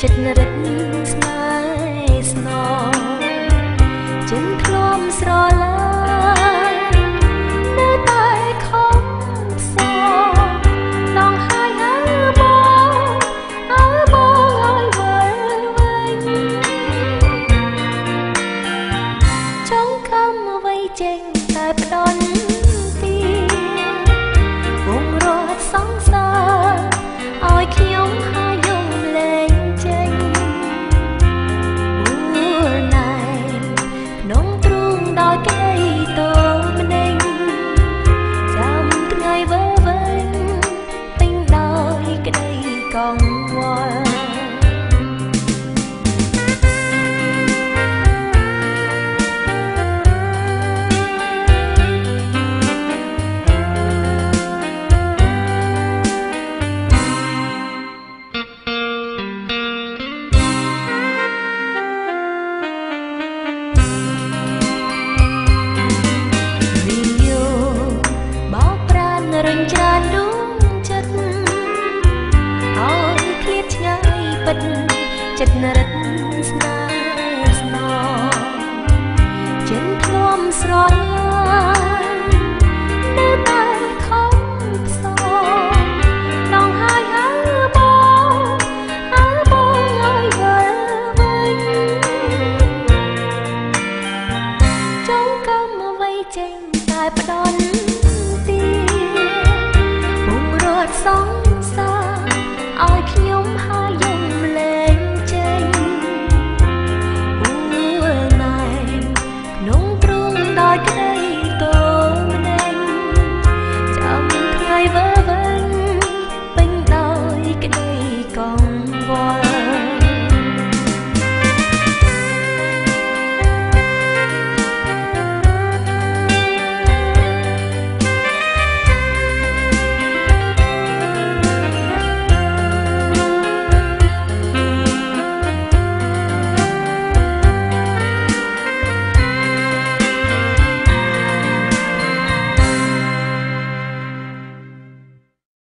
ចិត្តរិតស្នេហ៍ស្នងចិនធ្លំស្រឡាញ់នៅតែខំផ្សងដងហើយបងឲ្យវិលវិញចង់ខំអ្វីចេញតែផ្ដន់ទីវងរត់សង្សារឲ្យខ្ញុំហើយយំលែងចេញមួលណែក្នុងទ្រូងដោយក្ដីតោម្នេញចាំថ្ងៃវើវិញពេញដោយក្ដីកង្វល់រញច្រានដួងចិត្តឲ្យឃ្លាតឆ្ងាយពិតចិត្តរិតស្នេហ៍